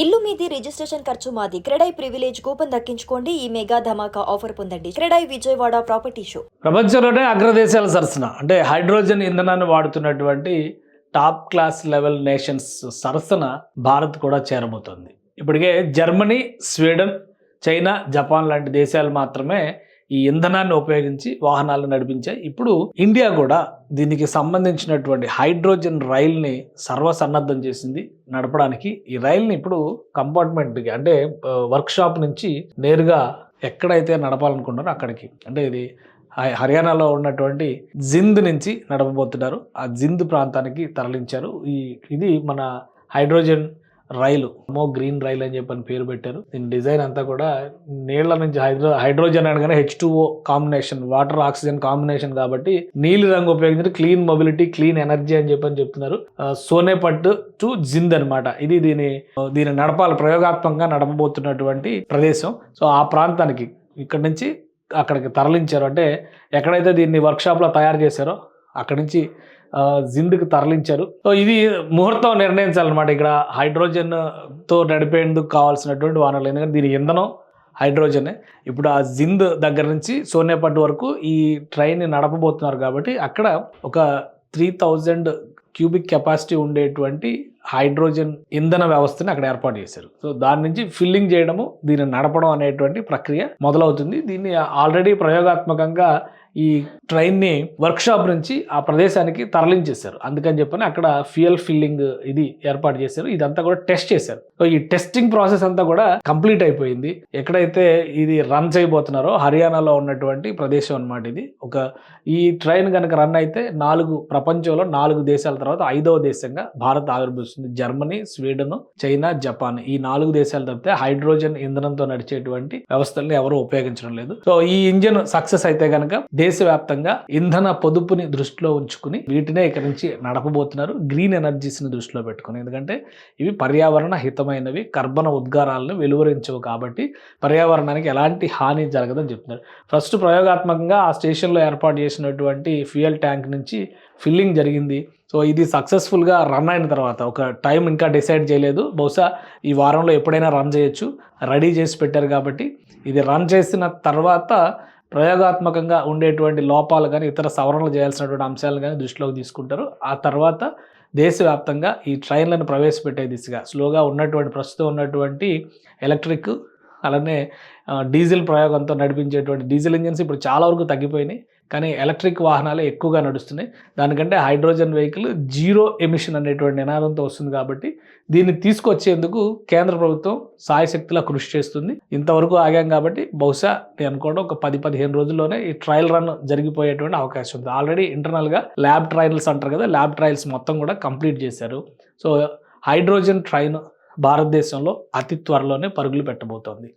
ఇల్లు మీది రిజిస్ట్రేషన్ ఖర్చు మాది. క్రెడై ప్రివిలేజ్ కూపన్ దక్కించుకోండి. ఈ మెగా ధమాకా ఆఫర్ పొందండి. CREDAI Vijayawada property show. ప్రపంచంలోనే అగ్రదేశాల సరసన అంటే హైడ్రోజన్ ఇంధనాన్ని వాడుతున్నటువంటి టాప్ క్లాస్ లెవెల్ నేషన్స్ సరసన భారత్ కూడా చేరబోతోంది. ఇప్పటికే జర్మనీ, స్వీడన్, చైనా, జపాన్ లాంటి దేశాలు మాత్రమే ఈ ఇంధనాన్ని ఉపయోగించి వాహనాలు నడిపించాయి. ఇప్పుడు ఇండియా కూడా దీనికి సంబంధించినటువంటి హైడ్రోజన్ రైల్ని సర్వసన్నద్ధం చేసింది నడపడానికి. ఈ రైల్ని ఇప్పుడు కంపార్ట్మెంట్కి అంటే వర్క్షాప్ నుంచి నేరుగా ఎక్కడైతే నడపాలనుకున్నారో అక్కడికి, అంటే ఇది హర్యానాలో ఉన్నటువంటి జింద్ నుంచి నడపబోతున్నారు. ఆ జింద్ ప్రాంతానికి తరలించారు. ఇది మన హైడ్రోజన్ రైలు, గ్రీన్ రైల్ అని చెప్పని పేరు పెట్టారు. దీని డిజైన్ అంతా కూడా నీళ్ల నుంచి హైడ్రోజన్ అనగానే H2O combination, water oxygen combination కాబట్టి నీలి రంగు ఉపయోగించి క్లీన్ మొబిలిటీ, క్లీన్ ఎనర్జీ అని చెప్పని చెప్తున్నారు. సోనేపట్ టు జింద్ అనమాట. ఇది దీని నడపాలి, ప్రయోగాత్మకంగా నడపబోతున్నటువంటి ప్రదేశం. సో ఆ ప్రాంతానికి ఇక్కడ నుంచి అక్కడికి తరలించారు. అంటే ఎక్కడైతే దీన్ని వర్క్షాప్లో తయారు చేశారో అక్కడి నుంచి జింద్కి తరలించారు. సో ఇది ముహూర్తం నిర్ణయించాలన్నమాట. ఇక్కడ హైడ్రోజన్తో నడిపేందుకు కావాల్సినటువంటి వాహనాలు, ఎందుకంటే దీని ఇంధనం హైడ్రోజనే. ఇప్పుడు ఆ జింద్ దగ్గర నుంచి సోనేపట్ వరకు ఈ ట్రైన్ని నడపబోతున్నారు కాబట్టి అక్కడ ఒక 3000 క్యూబిక్ కెపాసిటీ ఉండేటువంటి హైడ్రోజన్ ఇంధన వ్యవస్థని అక్కడ ఏర్పాటు చేశారు. సో దాని నుంచి ఫిల్లింగ్ చేయడము, దీన్ని నడపడం అనేటువంటి ప్రక్రియ మొదలవుతుంది. దీన్ని ఆల్రెడీ ప్రయోగాత్మకంగా ఈ ట్రైన్ని వర్క్షాప్ నుంచి ఆ ప్రదేశానికి తరలించేశారు. అందుకని చెప్పని అక్కడ ఫ్యూయల్ ఫిల్లింగ్ ఇది ఏర్పాటు చేశారు. ఇదంతా కూడా టెస్ట్ చేశారు. సో ఈ టెస్టింగ్ ప్రాసెస్ అంతా కూడా కంప్లీట్ అయిపోయింది. ఎక్కడైతే ఇది రన్ చేయబోతున్నారో హర్యానాలో ఉన్నటువంటి ప్రదేశం అన్నమాట. ఇది ఈ ట్రైన్ కనుక రన్ అయితే ప్రపంచంలో 4 దేశాల తర్వాత 5వ దేశంగా భారత్ ఆవిర్భవిస్తుంది. జర్మనీ, స్వీడన్, చైనా, జపాన్ ఈ 4 దేశాలు తప్పితే హైడ్రోజన్ ఇంధనంతో నడిచేటువంటి వ్యవస్థల్ని ఎవరు ఉపయోగించడం లేదు. సో ఈ ఇంజన్ సక్సెస్ అయితే కనుక దేశవ్యాప్తంగా ఇంధన పొదుపుని దృష్టిలో ఉంచుకుని వీటినే ఇక్కడ నుంచి నడపబోతున్నారు, గ్రీన్ ఎనర్జీస్ని దృష్టిలో పెట్టుకుని. ఎందుకంటే ఇవి పర్యావరణ హితమైనవి, కర్బన ఉద్గారాలను వెలువరించవు కాబట్టి పర్యావరణానికి ఎలాంటి హాని జరగదని చెప్తున్నారు. ఫస్ట్ ప్రయోగాత్మకంగా ఆ స్టేషన్లో ఏర్పాటు చేసినటువంటి ఫ్యూయల్ ట్యాంక్ నుంచి ఫిల్లింగ్ జరిగింది. సో ఇది సక్సెస్ఫుల్గా రన్ అయిన తర్వాత, ఒక టైం ఇంకా డిసైడ్ చేయలేదు, బహుశా ఈ వారంలో ఎప్పుడైనా రన్ చేయొచ్చు, రెడీ చేసి పెట్టారు కాబట్టి ఇది రన్ చేసిన తర్వాత ప్రయోగాత్మకంగా ఉండేటువంటి లోపాలు కానీ ఇతర సవరణలు చేయాల్సినటువంటి అంశాలను కానీ దృష్టిలోకి తీసుకుంటారు. ఆ తర్వాత దేశవ్యాప్తంగా ఈ ట్రైన్లను ప్రవేశపెట్టే దిశగా స్లోగా ప్రస్తుతం ఉన్నటువంటి ఎలక్ట్రిక్ అలానే డీజిల్ ప్రయోగంతో నడిపించేటువంటి డీజిల్ ఇంజన్స్ ఇప్పుడు చాలా వరకు తగ్గిపోయినాయి. కానీ ఎలక్ట్రిక్ వాహనాలే ఎక్కువగా నడుస్తున్నాయి. దానికంటే హైడ్రోజన్ వెహికల్ జీరో ఎమిషన్ అనేటువంటి నినాదంతో వస్తుంది కాబట్టి దీన్ని తీసుకొచ్చేందుకు కేంద్ర ప్రభుత్వం సాయశక్తిలా కృషి చేస్తుంది. ఇంతవరకు ఆగాం కాబట్టి బహుశా నేను అనుకోవడం ఒక 10-15 రోజుల్లోనే ఈ ట్రయల్ రన్ జరిగిపోయేటువంటి అవకాశం ఉంది. ఆల్రెడీ ఇంటర్నల్గా ల్యాబ్ ట్రయల్స్ అంటారు కదా, ల్యాబ్ ట్రయల్స్ మొత్తం కూడా కంప్లీట్ చేశారు. సో హైడ్రోజన్ ట్రైన్ భారతదేశంలో అతి త్వరలోనే పరుగులు పెట్టబోతోంది.